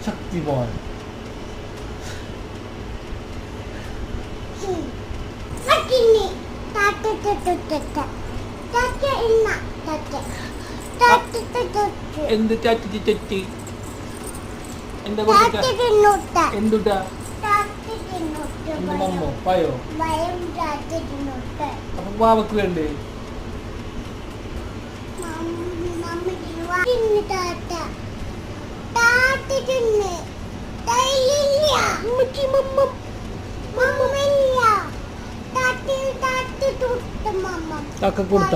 ശക്തിമാൻ എന്ത് ചട്ടി ചട്ടി എന്താ എന്തുട്ടാ മമ്മോ പായോ അപ്പൊ വാവക്ക് വേണ്ടേ കൊടുത്ത